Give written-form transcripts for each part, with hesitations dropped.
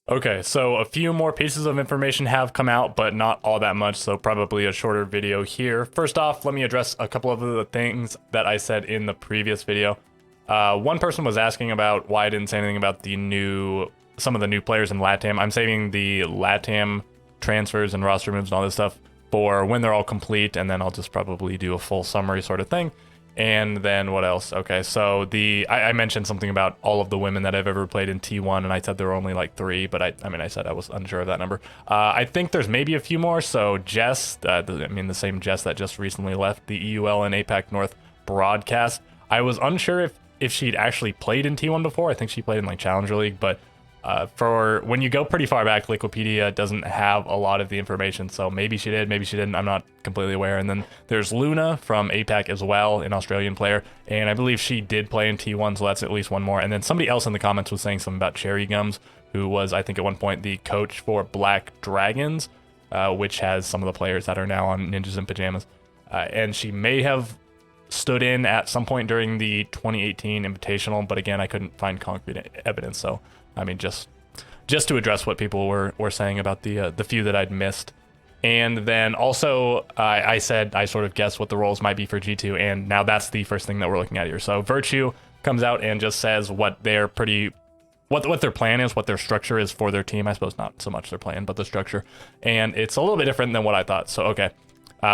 Okay, so a few more pieces of information have come out, but not all that much, so probably a shorter video here. First off, let me address a couple of the things that I said in the previous video. One person was asking about why I didn't say anything about some of the new players in LATAM. I'm saving the LATAM transfers and roster moves and all this stuff for when they're all complete, and then I'll just probably do a full summary sort of thing. And then what else? Okay, so I mentioned something about all of the women that I've ever played in T1, and I said there were only like 3, but I said I was unsure of that number. I think there's maybe a few more. So Jess, the same Jess that just recently left the EUL and APAC North broadcast. I was unsure if she'd actually played in T1 before. I think she played in like Challenger League, but for when you go pretty far back, Wikipedia doesn't have a lot of the information, so maybe she did, maybe she didn't. I'm not completely aware. And then there's Luna from APAC as well, an Australian player, and I believe she did play in T1, so that's at least one more. And then somebody else in the comments was saying something about Cherry Gums, who was, I think at one point, the coach for Black Dragons, which has some of the players that are now on Ninjas in Pajamas. And she may have stood in at some point during the 2018 Invitational, but again, I couldn't find concrete evidence, so I mean, just to address what people were saying about the few that I'd missed. And then also, I said I sort of guessed what the roles might be for G2, and now that's the first thing that we're looking at here. So Virtue comes out and just says what their plan is, what their structure is for their team. I suppose not so much their plan, but the structure. And it's a little bit different than what I thought. So, okay.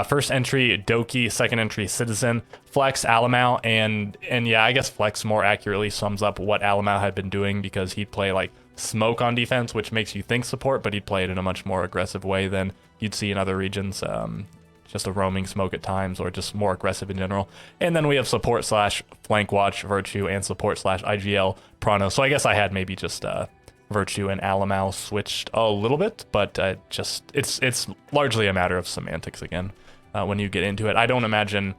First entry, Doki. Second entry, Citizen. Flex, Alamau. And yeah, I guess Flex more accurately sums up what Alamau had been doing, because he'd play like smoke on defense, which makes you think support, but he'd play it in a much more aggressive way than you'd see in other regions. Just a roaming smoke at times, or just more aggressive in general. And then we have support slash flank watch, Virtue, and support slash IGL, Prano. So I guess I had maybe just Virtue and Alamau switched a little bit, but it's largely a matter of semantics again. When you get into it, I don't imagine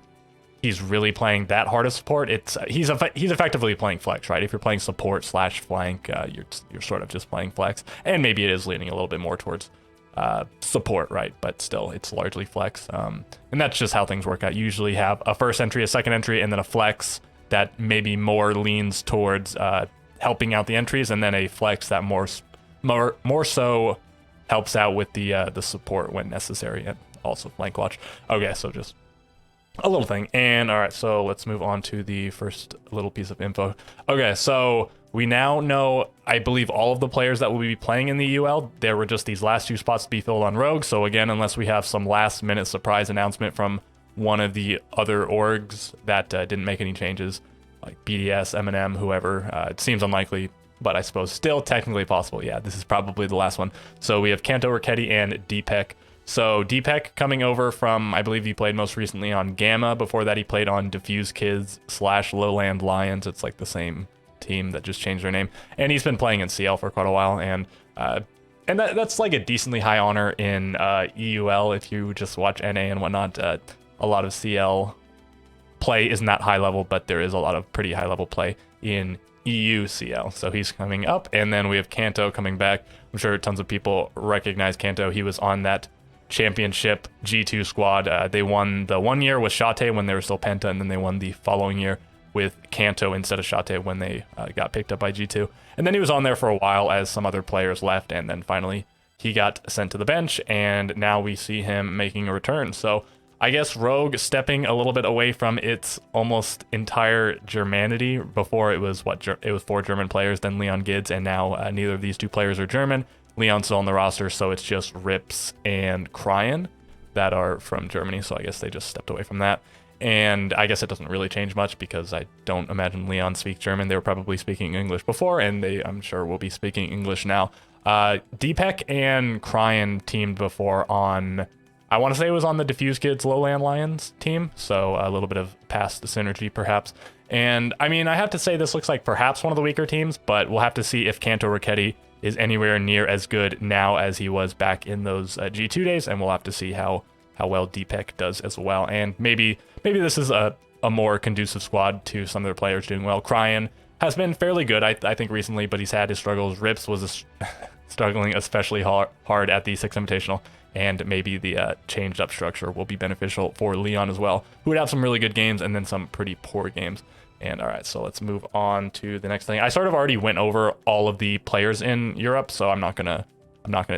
he's really playing that hard of support. He's effectively playing flex, right? If you're playing support slash flank, you're sort of just playing flex, and maybe it is leaning a little bit more towards support, right? But still, it's largely flex, and that's just how things work out. You usually have a first entry, a second entry, and then a flex that maybe more leans towards helping out the entries, and then a flex that more so helps out with the support when necessary, and also flank watch. Okay, so just a little thing. And all right, so let's move on to the first little piece of info. Okay, so we now know, I believe, all of the players that will be playing in the UL. There were just these last 2 spots to be filled on Rogue. So again, unless we have some last minute surprise announcement from one of the other orgs that didn't make any changes, like BDS, M&M, whoever, it seems unlikely, but I suppose still technically possible. Yeah, this is probably the last one. So we have Kanto Raketti and Deepek. So Deepek coming over from, I believe he played most recently on Gamma. Before that, he played on Diffuse Kids / Lowland Lions. It's like the same team that just changed their name. And he's been playing in CL for quite a while. And that's like a decently high honor in EUL if you just watch NA and whatnot. A lot of CL play isn't that high level, but there is a lot of pretty high level play in EUCL. So he's coming up. And then we have Kanto coming back. I'm sure tons of people recognize Kanto. He was on that championship G2 squad. They won the 1 year with Shate when they were still Penta, and then they won the following year with Kanto instead of Shate when they got picked up by G2. And then he was on there for a while as some other players left, and then finally he got sent to the bench, and now we see him making a return. So I guess Rogue stepping a little bit away from its almost entire Germanity. Before it was it was 4 German players, then Leon Gids, and now neither of these 2 players are German. Leon's still on the roster, so it's just Rips and Cryan that are from Germany, so I guess they just stepped away from that. And I guess it doesn't really change much, because I don't imagine Leon speaks German. They were probably speaking English before, and they, I'm sure, will be speaking English now. Deepek and Cryan teamed before on, I want to say it was on the Diffuse Kids Lowland Lions team, so a little bit of past synergy perhaps. And I mean, I have to say this looks like perhaps one of the weaker teams, but we'll have to see if Kanto Raketti is anywhere near as good now as he was back in those G2 days, and we'll have to see how well Deepek does as well. And maybe this is a more conducive squad to some of their players doing well. Cryan has been fairly good, I think, recently, but he's had his struggles. Rips was struggling especially hard at the 6 Invitational, and maybe the changed up structure will be beneficial for Leon as well, who would have some really good games and then some pretty poor games. And all right, so let's move on to the next thing. I sort of already went over all of the players in Europe, so I'm not gonna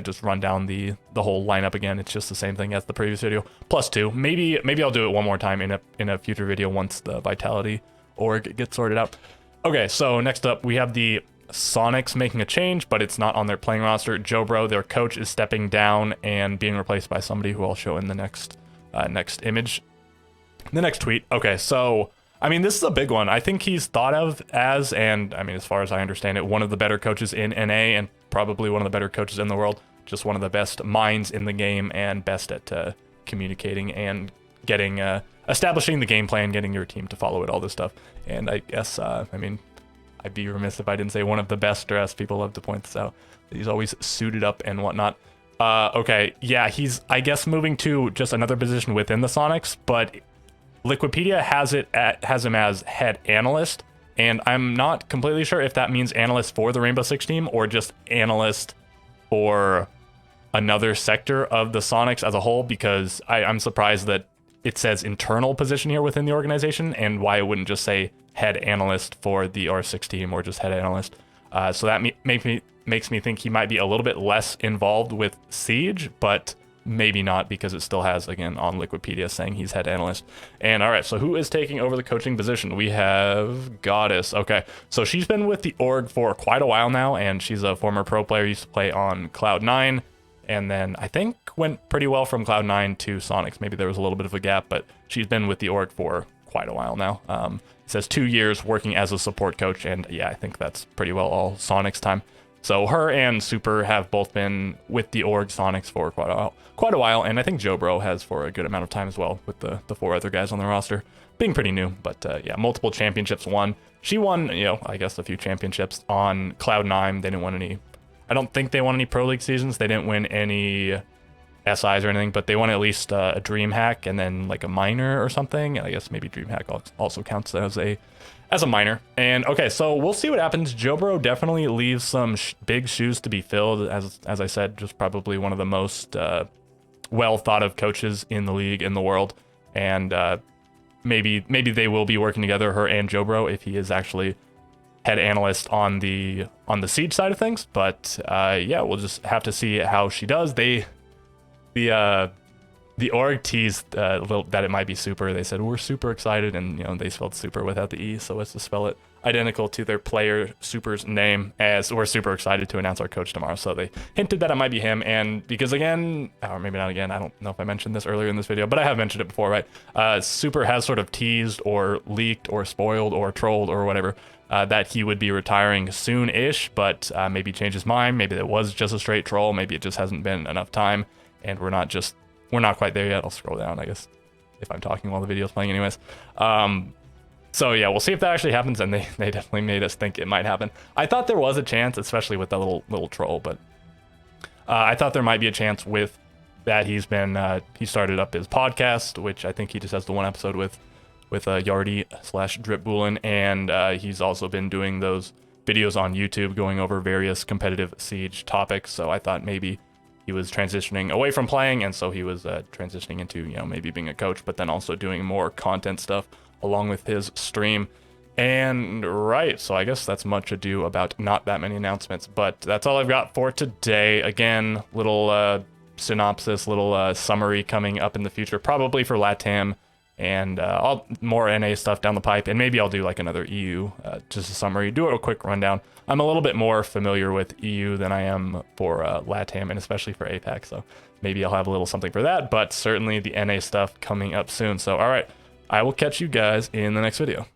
just run down the whole lineup again. It's just the same thing as the previous video, +2. Maybe I'll do it one more time in a future video once the Vitality org gets sorted out. Okay, so next up we have the Soniqs making a change, but it's not on their playing roster. Jobro, their coach, is stepping down and being replaced by somebody who I'll show in the next image, the next tweet. Okay, so I mean, this is a big one. I think he's thought of as, and I mean, as far as I understand it, one of the better coaches in NA and probably one of the better coaches in the world. Just one of the best minds in the game and best at communicating and getting, establishing the game plan, getting your team to follow it, all this stuff. And I guess, I mean, I'd be remiss if I didn't say one of the best dressed. People love to point this out. He's always suited up and whatnot. Okay, yeah, he's, I guess, moving to just another position within the Soniqs, but Liquipedia has him as head analyst, and I'm not completely sure if that means analyst for the Rainbow Six team or just analyst for another sector of the Soniqs as a whole, because I'm surprised that it says internal position here within the organization, and why it wouldn't just say head analyst for the R6 team or just head analyst. So that makes me think he might be a little bit less involved with Siege, but maybe not, because it still has, again, on Liquipedia saying he's head analyst. And all right, so who is taking over the coaching position? We have Goddess. Okay, so she's been with the org for quite a while now, and she's a former pro player, used to play on Cloud9, and then I think went pretty well from Cloud9 to Soniqs. Maybe there was a little bit of a gap, but she's been with the org for quite a while now. It says 2 years working as a support coach, and yeah, I think that's pretty well all Soniqs time. So her and Super have both been with the org Soniqs for quite a while, and I think Jobro has for a good amount of time as well, with the 4 other guys on the roster being pretty new. But yeah, multiple championships won. She won, you know, I guess a few championships on Cloud9. They didn't win any. I don't think they won any Pro League seasons. They didn't win any SIs or anything, but they won at least a DreamHack and then like a minor or something. And I guess maybe DreamHack also counts as a minor. And okay, so we'll see what happens. Jobro definitely leaves some big shoes to be filled. As I said, just probably one of the most well thought of coaches in the league, in the world. And maybe they will be working together, her and Jobro, if he is actually head analyst on the Siege side of things. But yeah, we'll just have to see how she does. The org teased that it might be Super. They said, we're super excited, and you know, they spelled Super without the E, so let's just spell it identical to their player Super's name, as we're super excited to announce our coach tomorrow. So they hinted that it might be him, and because again, or maybe not again, I don't know if I mentioned this earlier in this video, but I have mentioned it before, right? Super has sort of teased or leaked or spoiled or trolled or whatever that he would be retiring soon-ish, but maybe change his mind. Maybe it was just a straight troll. Maybe it just hasn't been enough time, and we're not quite there yet. I'll scroll down, I guess, if I'm talking while the video's playing anyways. So yeah, we'll see if that actually happens, and they definitely made us think it might happen. I thought there was a chance, especially with that little troll, but I thought there might be a chance with that. He started up his podcast, which I think he just has the one episode with Yardy/Dripbulin, and he's also been doing those videos on YouTube going over various competitive Siege topics. So I thought maybe he was transitioning away from playing, and so he was transitioning into, you know, maybe being a coach, but then also doing more content stuff along with his stream. And right, so I guess that's much ado about not that many announcements, but that's all I've got for today. Again, little synopsis, little summary coming up in the future, probably for LATAM, and more NA stuff down the pipe, and maybe I'll do like another EU, just a summary, do a quick rundown. I'm a little bit more familiar with EU than I am for LATAM, and especially for APAC, so maybe I'll have a little something for that, but certainly the NA stuff coming up soon. So all right, I will catch you guys in the next video.